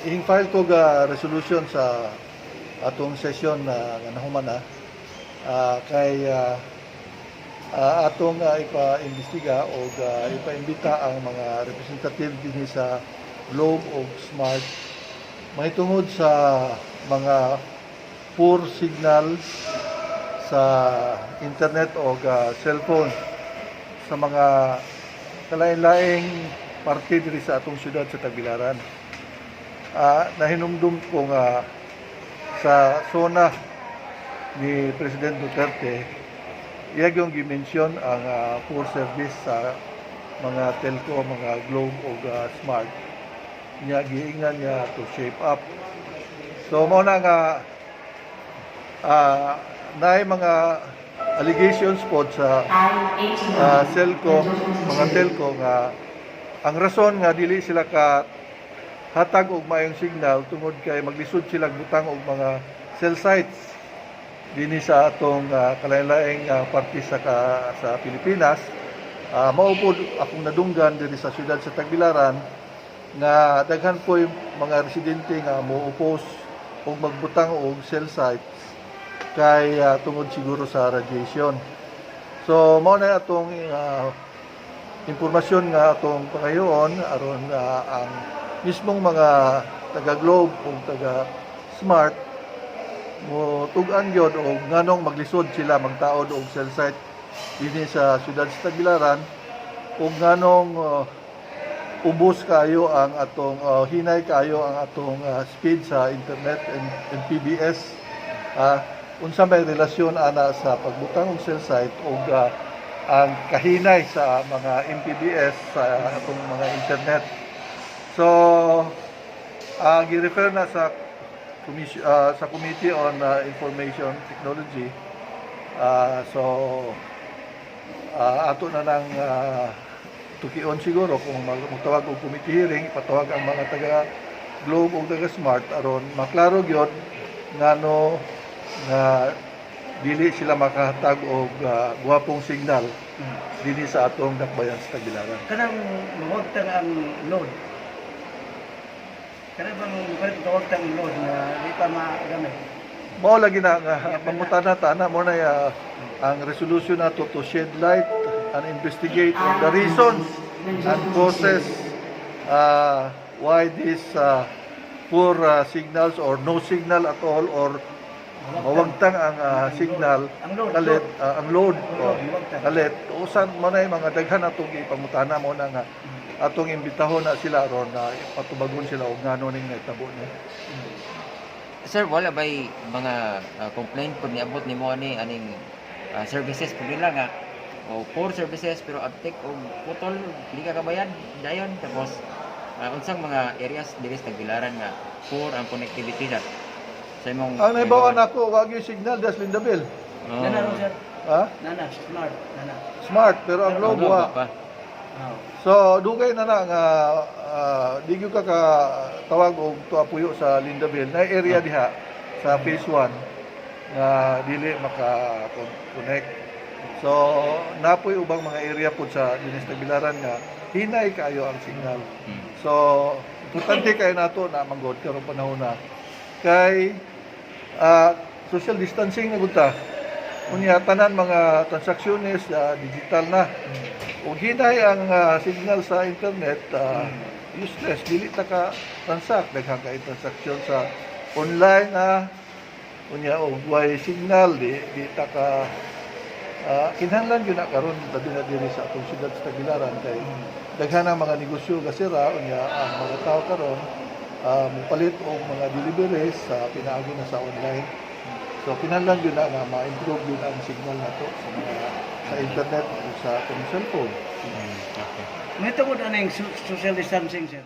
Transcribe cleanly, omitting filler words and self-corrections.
In-file ko ga resolution sa atong session na nahuman na kay atong ipa-imbestiga o ipa-imbita ang mga representative din sa Globe o Smart mahitungod sa mga poor signal sa internet o cellphone sa mga kalain-laing parte diri sa atong syudad sa Tagbilaran. Nahinumdum ko nga sa zona ni President Duterte, iyag yung dimensyon ang poor service sa mga telco, mga Globe o Smart. Niya giingan niya to shape up. So mo na nga naay mga allegations po sa mga telco nga ang rason nga dili sila ka hatag og maayong signal tungod kay maglisod sila butang og mga cell sites dinhi sa atong kalain-laing parte sa Pilipinas. Mao pod akong nadunggan diri sa syudad sa Tagbilaran nga daghan po yung mga residente nga mo-oppose og magbutang og cell sites kay tungod siguro sa radiation. So mao na atong impormasyon nga atong pangayoon aron ang mismong mga taga-Globe o taga-Smart mo tugan gyud og nganong maglisod sila magtaod og cell site dinhi sa syudad sa Tagbilaran ug nganong ubos kayo ang atong hinay kayo ang atong speed sa internet and PBS. Unsa may relasyon ana sa pagbutang og cell site ug ang kahinay sa mga MPBS sa atong mga internet. So gi-refer na sa Committee on Information Technology. Ato na nang tukion siguro kung magtawag og committee hearing, ipatawag ang mga taga Globe o taga Smart aron maklaro gyud ngano nga dili sila makahatag og guwapong signal dinhi sa atong dakbayan sa Tagbilaran. Kanang luwagtang ang load. Kanang bang luwagtang ang load na di pa magamit. Mao lagi na nga pangutana ta na mo na ang resolution nato to shed light and investigate on the reasons and causes why these poor signals or no signal at all or mawagtang ang signal kalit ang load kalit usan mo na mga daghan atong ipangutana mo na nga atong imbitahon na sila ron na patubagon sila og ngano ning nahitabo ni. Sir, wala ba'y mga complaint po niabot ni mo aning services po nila nga o poor services pero uptake o putol hindi ka kabayan dayon tapos unsang mga areas diri sa Tagbilaran nga poor ang connectivity sa imong ang naibawan ako wag yung signal das Lindabel. Nana ron sir. Nana smart nana. Smart pero ang Globe wa. So dugay na nga di gyud ka tawag og tuapuyo sa Lindabel na area diha sa phase 1 nga dili maka-connect. So napoy ubang mga area pud sa dinis Tagbilaran nga hinay kayo ang signal. So importante kayo nato na manggod karong panahon na kay social distancing na gud ta. Unya tanan mga transaksyones digital na. Ug hinay ang signal sa internet useless dili ta ka transact daghang kay transaksyon sa online unya og way signal di ta ka kinahanglan gyud na karon padung diri sa atong syudad sa Tagbilaran kay daghan ang mga negosyo gasira unya ang mga tawo karon mupalit og mga deliveries sa pinaagi na sa online. So kinahanglan gyud na nga ma-improve gyud ang signal nato sa internet o sa atong cellphone. May tungod aning social distancing sir.